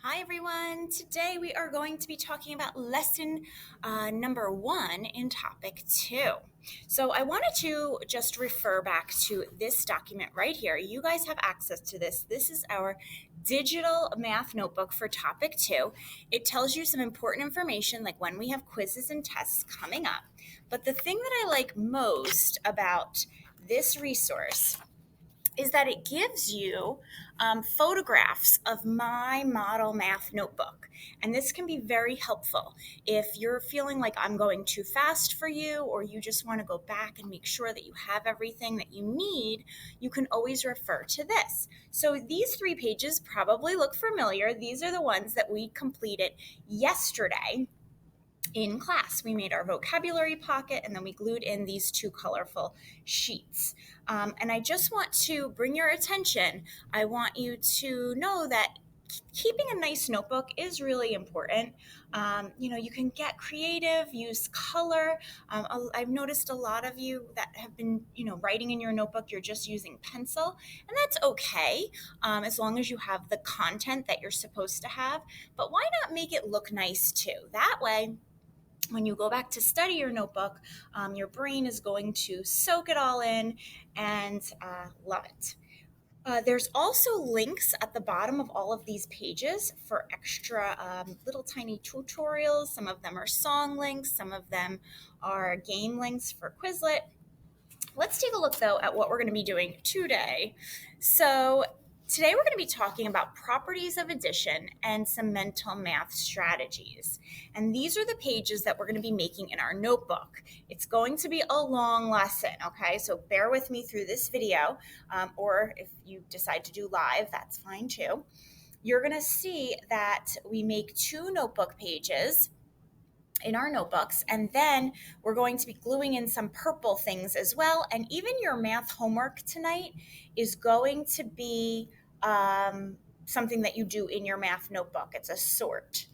Hi everyone! Today we are going to be talking about lesson number 1 in topic 2. So I wanted to just refer back to this document right here. You guys have access to this. This is our digital math notebook for topic 2. It tells you some important information like when we have quizzes and tests coming up. But the thing that I like most about this resource is that it gives you photographs of my model math notebook. And this can be very helpful if you're feeling like I'm going too fast for you, or you just want to go back and make sure that you have everything that you need. You can always refer to this. So these 3 pages probably look familiar. These are the ones that we completed yesterday in class. We made our vocabulary pocket and then we glued in these 2 colorful sheets. And I just want to bring your attention. I want you to know that keeping a nice notebook is really important. You can get creative, use color. I've noticed a lot of you that have been, writing in your notebook, you're just using pencil, and that's okay as long as you have the content that you're supposed to have. But why not make it look nice too? That way, when you go back to study your notebook, your brain is going to soak it all in and love it. There's also links at the bottom of all of these pages for extra little tiny tutorials. Some of them are song links, some of them are game links for Quizlet. Let's take a look, though, at what we're going to be doing today. So today we're going to be talking about properties of addition and some mental math strategies. And these are the pages that we're going to be making in our notebook. It's going to be a long lesson, okay? So bear with me through this video, or if you decide to do live, that's fine too. You're going to see that we make 2 notebook pages in our notebooks, and then we're going to be gluing in some purple things as well. And even your math homework tonight is going to be something that you do in your math notebook. It's a sort.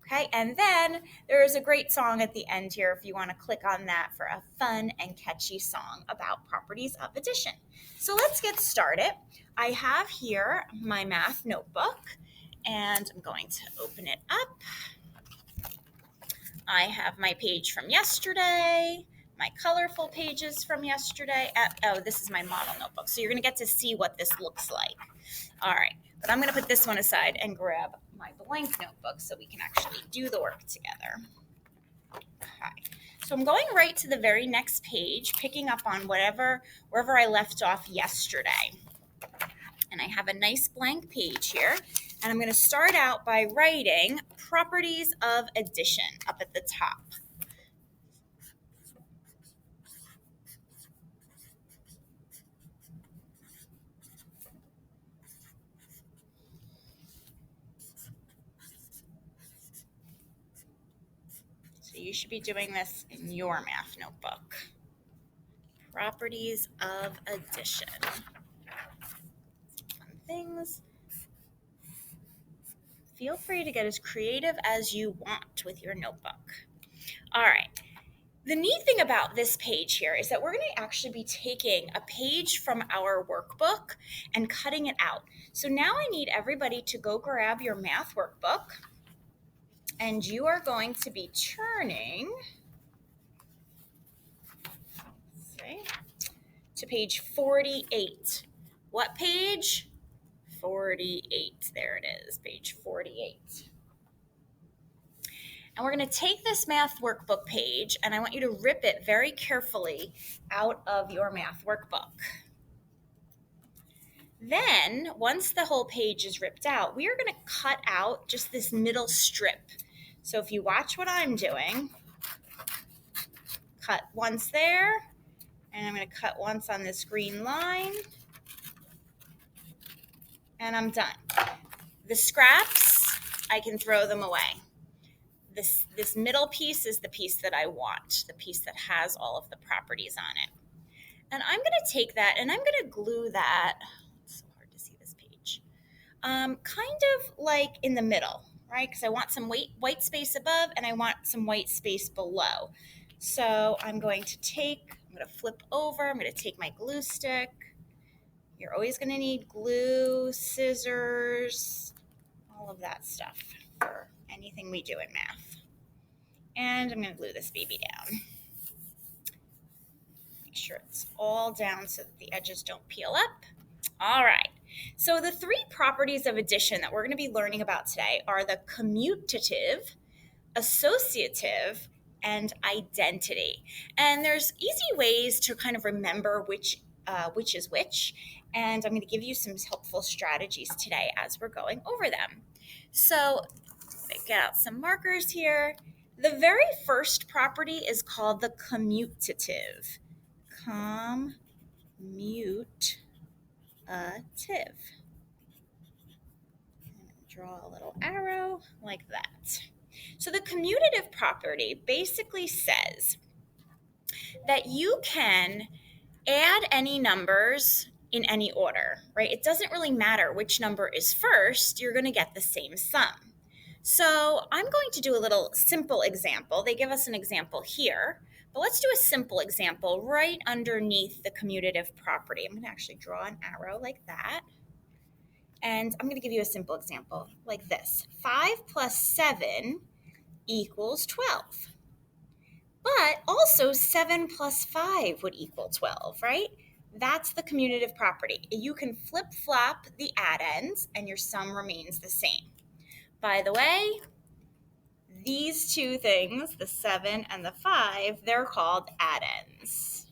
Okay, and then there is a great song at the end here if you want to click on that for a fun and catchy song about properties of addition. So let's get started. I have here my math notebook, and I'm going to open it up. I have my page from yesterday, my colorful pages from yesterday. This is my model notebook. So you're going to get to see what this looks like. All right, but I'm going to put this one aside and grab my blank notebook so we can actually do the work together. Okay. So I'm going right to the very next page, picking up on wherever I left off yesterday. And I have a nice blank page here. And I'm going to start out by writing properties of addition up at the top. So you should be doing this in your math notebook. Properties of addition. Fun things. Feel free to get as creative as you want with your notebook. All right. The neat thing about this page here is that we're going to actually be taking a page from our workbook and cutting it out. So now I need everybody to go grab your math workbook, and you are going to be turning to page 48. What page? 48. There it is, page 48. And we're going to take this math workbook page, and I want you to rip it very carefully out of your math workbook. Then, once the whole page is ripped out, we are going to cut out just this middle strip. So if you watch what I'm doing, cut once there, and I'm going to cut once on this green line, and I'm done. The scraps, I can throw them away. This middle piece is the piece that I want, the piece that has all of the properties on it. And I'm going to take that and I'm going to glue that, it's so hard to see this page, kind of like in the middle, right? Because I want some white space above and I want some white space below. So I'm going to flip over, I'm going to take my glue stick. You're always going to need glue, scissors, all of that stuff for anything we do in math. And I'm going to glue this baby down. Make sure it's all down so that the edges don't peel up. All right. So the three properties of addition that we're going to be learning about today are the commutative, associative, and identity. And there's easy ways to kind of remember which is which. And I'm going to give you some helpful strategies today as we're going over them. So get out some markers here. The very first property is called the commutative. Commutative. Draw a little arrow like that. So the commutative property basically says that you can add any numbers in any order, right? It doesn't really matter which number is first, you're going to get the same sum. So I'm going to do a little simple example. They give us an example here, but let's do a simple example right underneath the commutative property. I'm going to actually draw an arrow like that. And I'm going to give you a simple example like this. 5 plus 7 equals 12. But also 7 plus 5 would equal 12, right? That's the commutative property. You can flip-flop the addends and your sum remains the same. By the way, these two things, the 7 and the 5, they're called addends.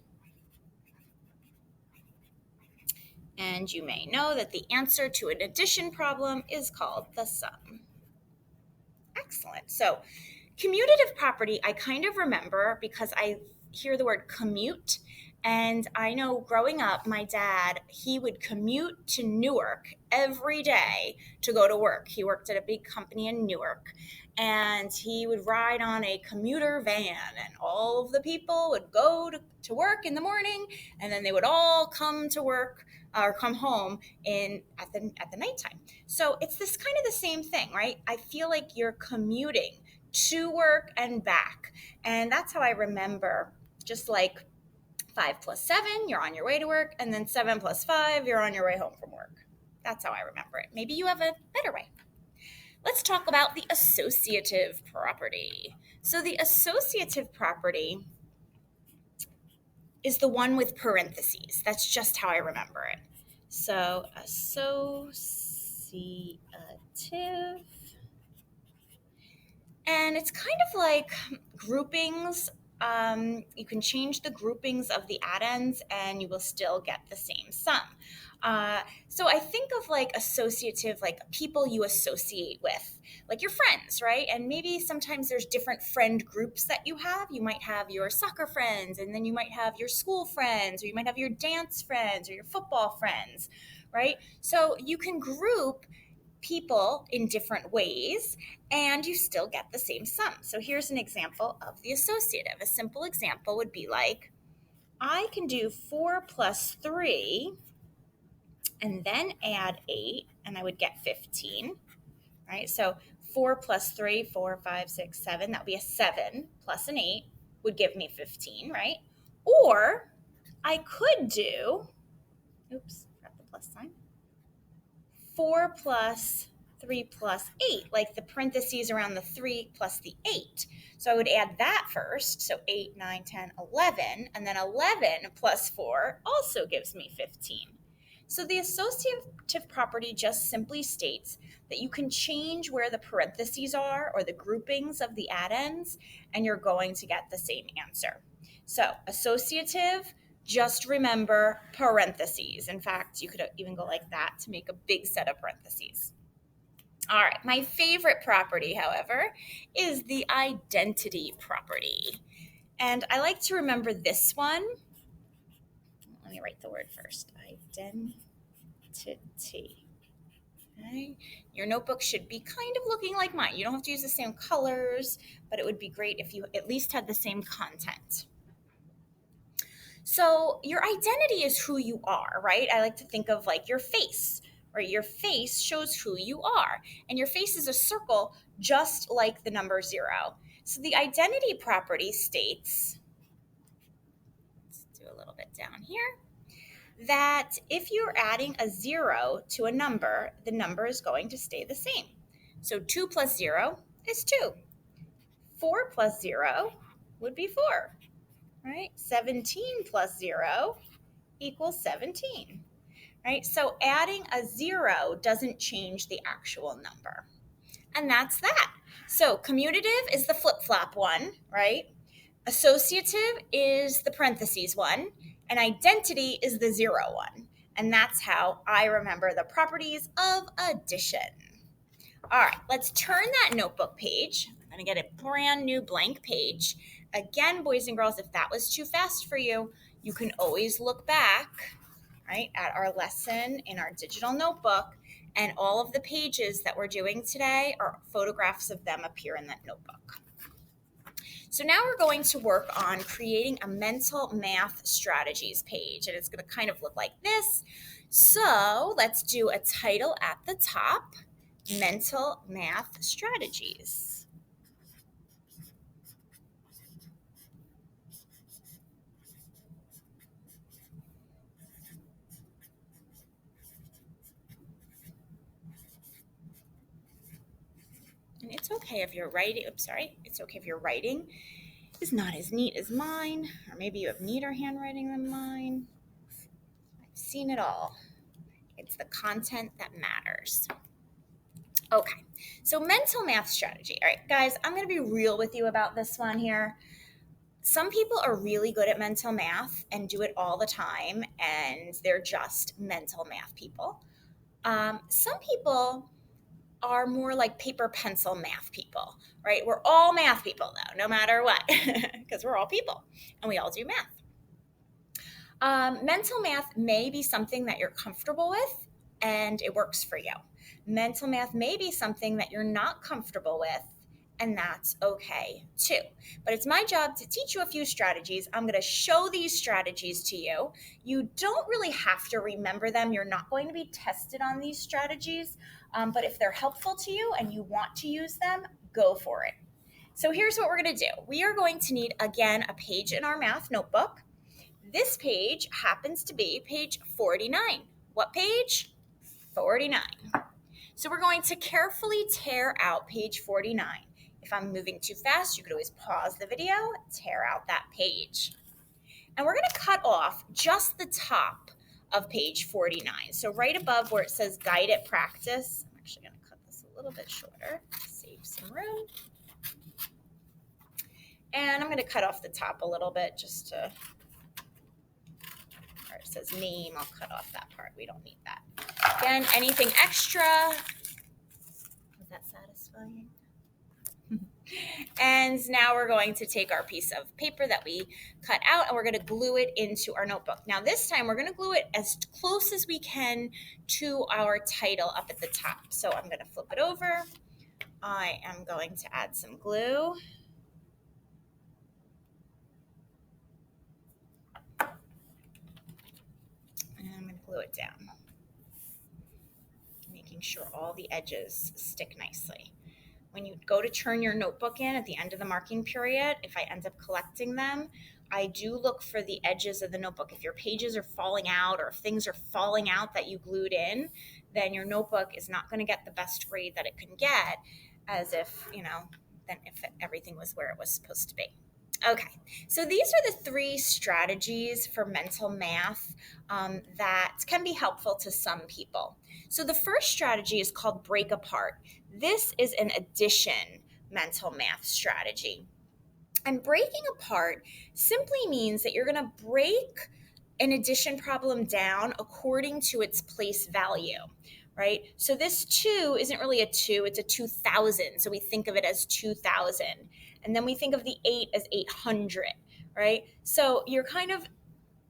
And you may know that the answer to an addition problem is called the sum. Excellent. So commutative property, I kind of remember because I hear the word commute. And I know growing up, my dad, he would commute to Newark every day to go to work. He worked at a big company in Newark. And he would ride on a commuter van, and all of the people would go to work in the morning, and then they would all come to work or come home at the nighttime. So it's this kind of the same thing, right? I feel like you're commuting to work and back. And that's how I remember, just like 5 plus 7, you're on your way to work, and then 7 plus 5, you're on your way home from work. That's how I remember it. Maybe you have a better way. Let's talk about the associative property. So the associative property is the one with parentheses. That's just how I remember it. So associative. And it's kind of like groupings. You can change the groupings of the addends and you will still get the same sum. So I think of like associative, like people you associate with, like your friends, right? And maybe sometimes there's different friend groups that you have. You might have your soccer friends, and then you might have your school friends, or you might have your dance friends or your football friends, right? So you can group people in different ways and you still get the same sum. So here's an example of the associative. A simple example would be like, I can do 4 plus 3 and then add 8 and I would get 15, right? So 4 plus 3, 4, 5, 6, 7, that would be a 7 plus an 8 would give me 15, right? Or I could do, forgot the plus sign, 4 plus 3 plus 8, like the parentheses around the 3 plus the 8. So I would add that first, so 8, 9, 10, 11, and then 11 plus 4 also gives me 15. So the associative property just simply states that you can change where the parentheses are or the groupings of the addends, and you're going to get the same answer. So associative, just remember parentheses. In fact, you could even go like that to make a big set of parentheses. All right, my favorite property, however, is the identity property. And I like to remember this one. Let me write the word first. Identity. Okay. Your notebook should be kind of looking like mine. You don't have to use the same colors, but it would be great if you at least had the same content. So your identity is who you are, right? I like to think of like your face, right? Your face shows who you are, and your face is a circle just like the number 0. So the identity property states, let's do a little bit down here, that if you're adding a 0 to a number, the number is going to stay the same. So 2 plus 0 is 2. 4 plus 0 would be 4, right? 17 plus 0 equals 17, right? So adding a 0 doesn't change the actual number. And that's that. So commutative is the flip-flop one, right? Associative is the parentheses one, and identity is the 0 one. And that's how I remember the properties of addition. All right, let's turn that notebook page. I'm going to get a brand new blank page. Again, boys and girls, if that was too fast for you, you can always look back, right, at our lesson in our digital notebook, and all of the pages that we're doing today are photographs of them appear in that notebook. So now we're going to work on creating a mental math strategies page, and it's going to kind of look like this. So let's do a title at the top, Mental Math Strategies. And it's okay if you're writing, it's okay if your writing is not as neat as mine, or maybe you have neater handwriting than mine. I've seen it all. It's the content that matters. Okay, so mental math strategy. All right, guys, I'm going to be real with you about this one here. Some people are really good at mental math and do it all the time, and they're just mental math people. Some people are more like paper pencil math people, right? We're all math people though, no matter what, because we're all people and we all do math. Mental math may be something that you're comfortable with and it works for you. Mental math may be something that you're not comfortable with, and that's okay too. But it's my job to teach you a few strategies. I'm going to show these strategies to you. You don't really have to remember them. You're not going to be tested on these strategies, but if they're helpful to you and you want to use them, go for it. So here's what we're going to do. We are going to need, again, a page in our math notebook. This page happens to be page 49. What page? 49. So we're going to carefully tear out page 49. If I'm moving too fast, you could always pause the video, tear out that page. And we're going to cut off just the top of page 49. So right above where it says guided practice, I'm actually going to cut this a little bit shorter, save some room. And I'm going to cut off the top a little bit just to, where it says name, I'll cut off that part. We don't need that. Again, anything extra, was that satisfying? And now we're going to take our piece of paper that we cut out and we're going to glue it into our notebook. Now this time we're going to glue it as close as we can to our title up at the top. So I'm going to flip it over. I am going to add some glue. And I'm going to glue it down, making sure all the edges stick nicely. When you go to turn your notebook in at the end of the marking period, if I end up collecting them, I do look for the edges of the notebook. If your pages are falling out or if things are falling out that you glued in, then your notebook is not going to get the best grade that it can get as if, then if everything was where it was supposed to be. Okay, so these are the 3 strategies for mental math that can be helpful to some people. So the first strategy is called break apart. This is an addition mental math strategy. And breaking apart simply means that you're going to break an addition problem down according to its place value, right? So this 2 isn't really a 2, it's a 2,000. So we think of it as 2,000. And then we think of the 8 as 800, right? So you're kind of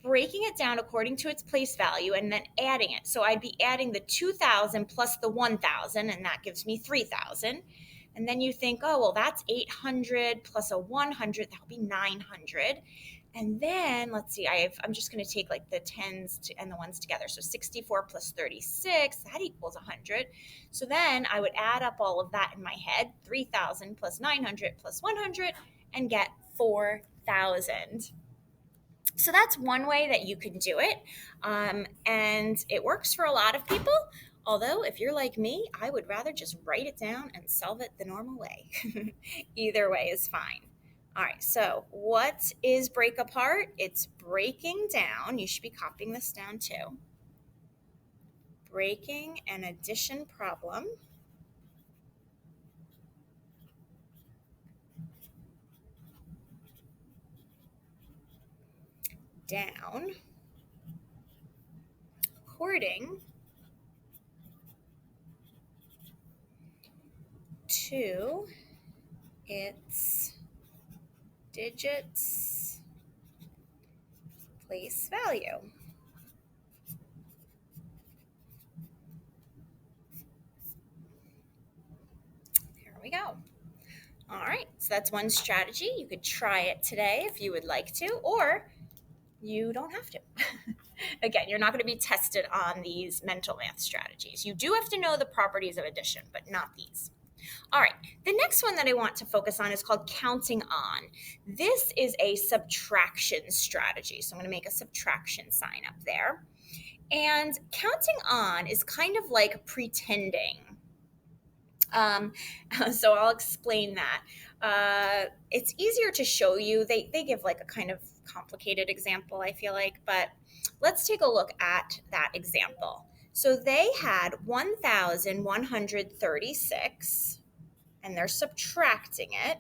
breaking it down according to its place value and then adding it. So I'd be adding the 2,000 plus the 1,000, and that gives me 3,000. And then you think, oh, well, that's 800 plus a 100, that'll be 900. And then let's see, I'm just going to take like the 10s and the 1s together. So 64 plus 36, that equals 100. So then I would add up all of that in my head, 3,000 plus 900 plus 100, and get 4,000. So that's one way that you can do it, and it works for a lot of people. Although, if you're like me, I would rather just write it down and solve it the normal way. Either way is fine. All right, so what is break apart? It's breaking down. You should be copying this down too. Breaking an addition problem down according to its digits place value. There we go. All right, so that's one strategy. You could try it today if you would like to, or you don't have to. Again, you're not going to be tested on these mental math strategies. You do have to know the properties of addition, but not these. All right, the next one that I want to focus on is called counting on. This is a subtraction strategy. So I'm going to make a subtraction sign up there. And counting on is kind of like pretending. So I'll explain that. It's easier to show you. They give like a kind of complicated example, I feel like, but let's take a look at that example. So they had 1,136 and they're subtracting it.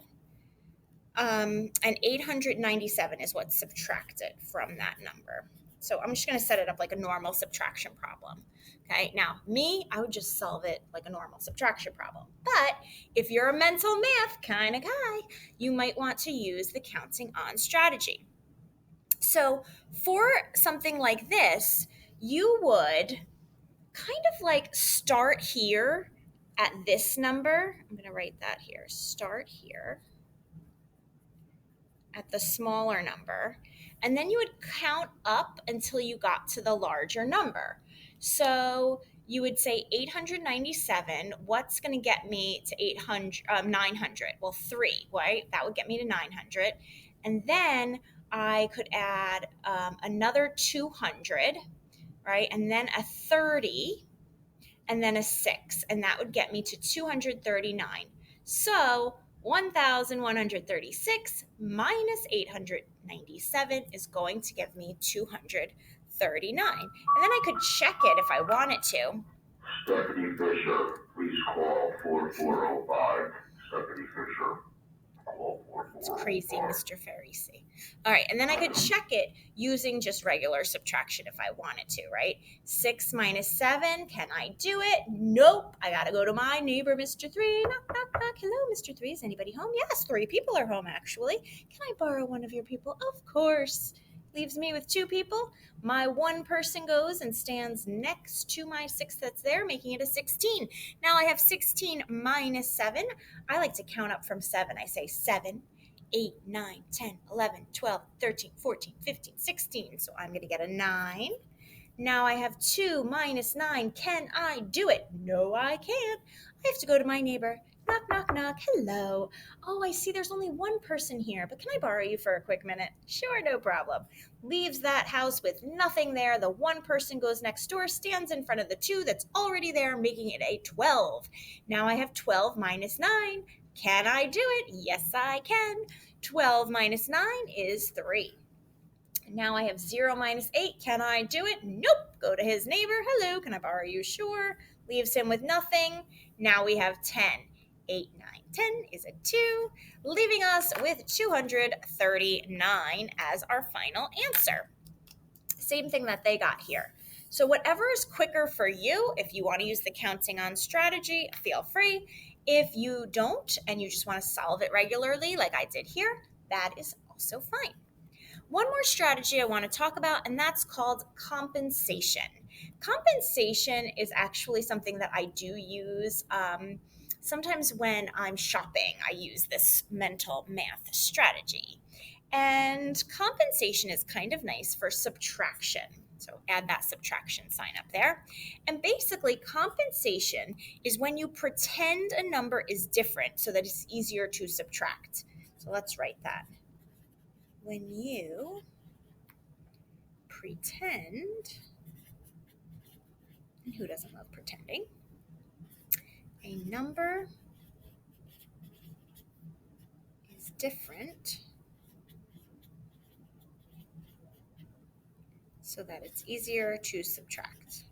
And 897 is what's subtracted from that number. So I'm just going to set it up like a normal subtraction problem. Okay, now me, I would just solve it like a normal subtraction problem. But if you're a mental math kind of guy, you might want to use the counting on strategy. So for something like this, you would kind of like start here at this number. I'm going to write that here. Start here at the smaller number, and then you would count up until you got to the larger number. So you would say 897. What's going to get me to 900? Well, 3, right? That would get me to 900. And then I could add another 200, right? And then a 30, and then a 6, and that would get me to 239. So 1,136 minus 897 is going to give me 239. And then I could check it if I wanted to. Stephanie Fisher, please call 4405. Stephanie Fisher. It's crazy, Mr. Farisi. All right, and then I could check it using just regular subtraction if I wanted to, right? 6 minus 7, can I do it? Nope, I gotta go to my neighbor, Mr. 3. Knock, knock, knock. Hello, Mr. 3, is anybody home? Yes, 3 people are home, actually. Can I borrow one of your people? Of course. Leaves me with 2 people. My one person goes and stands next to my 6 that's there, making it a 16. Now I have 16 minus 7. I like to count up from 7. I say 7, 8, 9, 10, 11, 12, 13, 14, 15, 16. So I'm going to get a 9. Now I have 2 minus 9. Can I do it? No, I can't. I have to go to my neighbor. Knock, knock, knock. Hello. Oh, I see there's only one person here, but can I borrow you for a quick minute? Sure, no problem. Leaves that house with nothing there. The one person goes next door, stands in front of the 2 that's already there, making it a 12. Now I have 12 minus 9. Can I do it? Yes, I can. 12 minus 9 is 3. Now I have 0 minus 8. Can I do it? Nope. Go to his neighbor. Hello, can I borrow you? Sure. Leaves him with nothing. Now we have 10. 8, 9, 10 is a 2, leaving us with 239 as our final answer. Same thing that they got here. So whatever is quicker for you, if you want to use the counting on strategy, feel free. If you don't and you just want to solve it regularly like I did here, that is also fine. One more strategy I want to talk about, and that's called compensation. Compensation is actually something that I do use. Sometimes when I'm shopping, I use this mental math strategy. And compensation is kind of nice for subtraction. So add that subtraction sign up there. And basically, compensation is when you pretend a number is different so that it's easier to subtract. So let's write that. When you pretend And who doesn't love pretending? A number is different so that it's easier to subtract.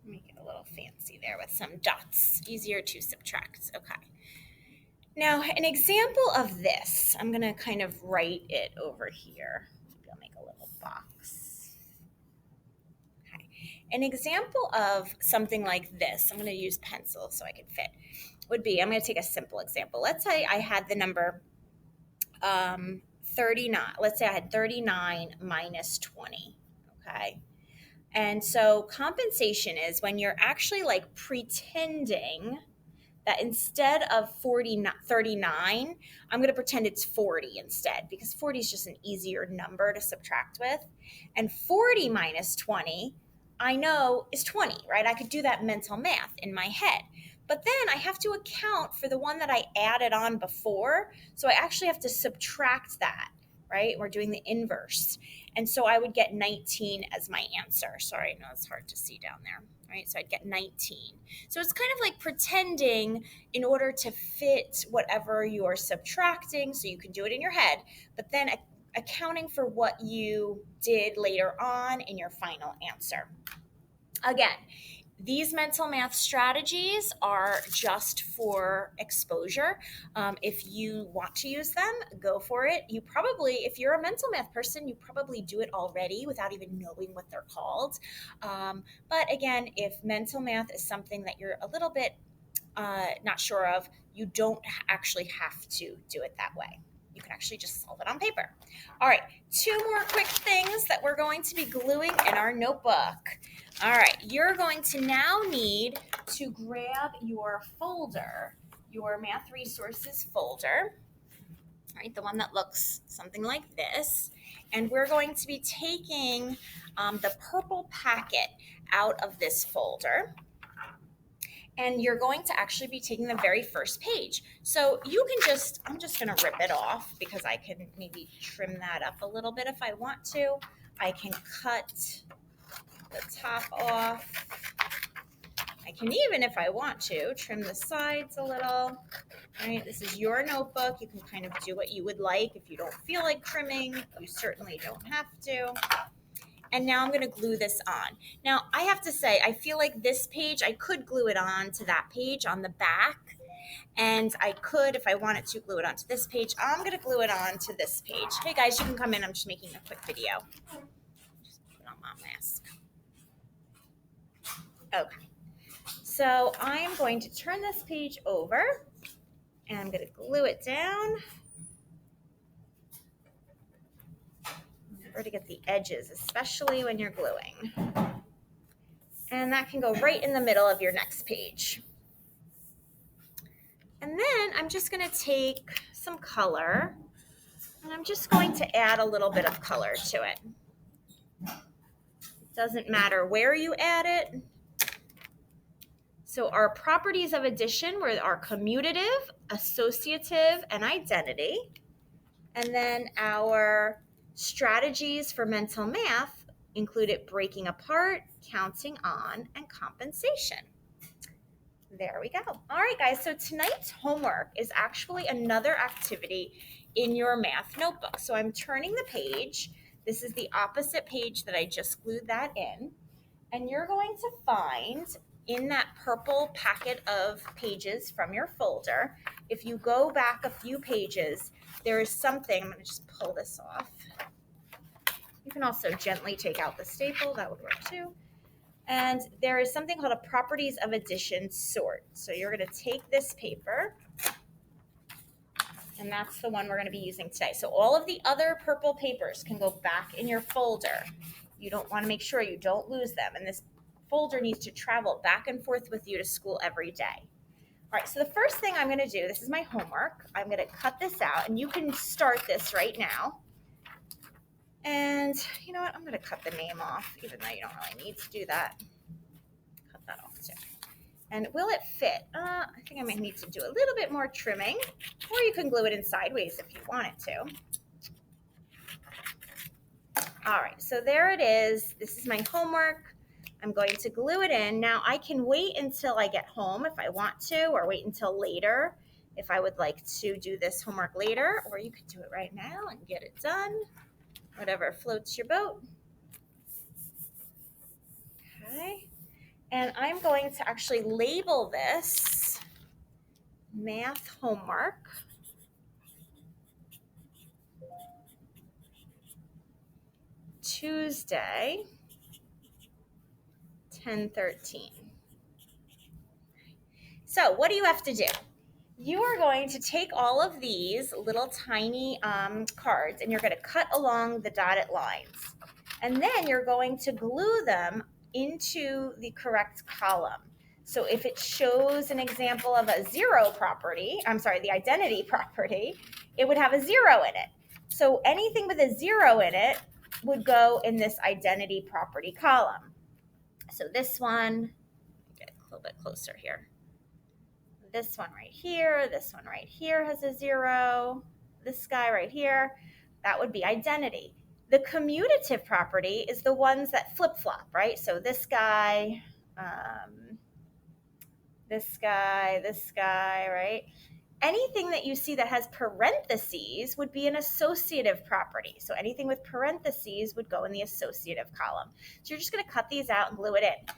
Make it a little fancy there with some dots. Easier to subtract. Okay. Now, an example of this, I'm going to kind of write it over here. Maybe I'll make a little box. Okay. An example of something like this, I'm going to use pencil so I can fit, would be, I'm going to take a simple example. Let's say I had the number 39. Let's say I had 39 minus 20. Okay. And so compensation is when you're actually like pretending that instead of 39, I'm going to pretend it's 40 instead, because 40 is just an easier number to subtract with. And 40 minus 20, I know is 20, right? I could do that mental math in my head. But then I have to account for the one that I added on before. So I actually have to subtract that, right? We're doing the inverse. And so I would get 19 as my answer. Sorry, I know it's hard to see down there, right? So I'd get 19. So it's kind of like pretending in order to fit whatever you're subtracting, so you can do it in your head, but then accounting for what you did later on in your final answer. Again, these mental math strategies are just for exposure. If you want to use them, go for it. You probably, if you're a mental math person, you probably do it already without even knowing what they're called. But again, if mental math is something that you're a little bit not sure of, you don't actually have to do it that way. You can actually just solve it on paper. All right, 2 more quick things that we're going to be gluing in our notebook. All right, you're going to now need to grab your folder, your math resources folder, right? The one that looks something like this. And we're going to be taking the purple packet out of this folder. And you're going to actually be taking the very first page. So you can just, I'm just going to rip it off because I can maybe trim that up a little bit if I want to. I can cut the top off. I can even, if I want to, trim the sides a little. All right, this is your notebook. You can kind of do what you would like. If you don't feel like trimming, you certainly don't have to. And now I'm going to glue this on. Now, I have to say, I feel like this page, I could glue it on to that page on the back. And I could, if I wanted to, glue it onto this page. I'm going to glue it on to this page. Hey, guys, you can come in. I'm just making a quick video. Just put on my mask. Okay. So I'm going to turn this page over. And I'm going to glue it down. Remember to get the edges, especially when you're gluing. And that can go right in the middle of your next page. And then I'm just going to take some color, and I'm just going to add a little bit of color to it. It doesn't matter where you add it. So our properties of addition were our commutative, associative, and identity. And then our strategies for mental math included breaking apart, counting on, and compensation. There we go. All right, guys, so tonight's homework is actually another activity in your math notebook. So I'm turning the page. This is the opposite page that I just glued that in. And you're going to find in that purple packet of pages from your folder, if you go back a few pages, there is something, I'm going to just pull this off. You can also gently take out the staple, that would work too. And there is something called a properties of addition sort. So you're going to take this paper, and that's the one we're going to be using today. So all of the other purple papers can go back in your folder. You don't want to make sure you don't lose them. And this folder needs to travel back and forth with you to school every day. All right, so the first thing I'm going to do, this is my homework. I'm going to cut this out, and you can start this right now. And you know what? I'm going to cut the name off, even though you don't really need to do that. Cut that off plastic. And will it fit? I think I might need to do a little bit more trimming, or you can glue it in sideways if you want it to. All right, so there it is. This is my homework. I'm going to glue it in. Now I can wait until I get home if I want to, or wait until later if I would like to do this homework later, or you could do it right now and get it done. Whatever floats your boat. Okay, and I'm going to actually label this math homework. Tuesday, 10:13. So what do you have to do? You are going to take all of these little tiny cards and you're going to cut along the dotted lines. And then you're going to glue them into the correct column. So if it shows an example of a zero property, the identity property, it would have a zero in it. So anything with a zero in it would go in this identity property column. So this one, get a little bit closer here. This one right here, this one right here has a zero. This guy right here, that would be identity. The commutative property is the ones that flip-flop, right? So this guy, this guy, right? Anything that you see that has parentheses would be an associative property. So anything with parentheses would go in the associative column. So you're just going to cut these out and glue it in.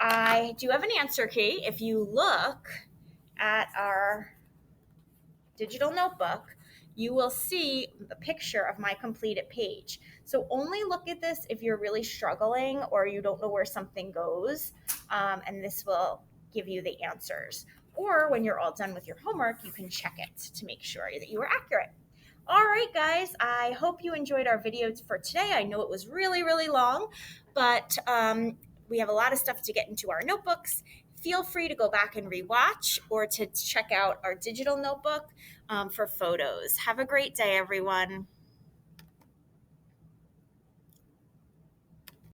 I do have an answer key. If you look at our digital notebook, you will see a picture of my completed page. So only look at this if you're really struggling or you don't know where something goes, and this will give you the answers. Or when you're all done with your homework, you can check it to make sure that you were accurate. All right, guys, I hope you enjoyed our video for today. I know it was really, really long, but we have a lot of stuff to get into our notebooks. Feel free to go back and rewatch or to check out our digital notebook for photos. Have a great day, everyone.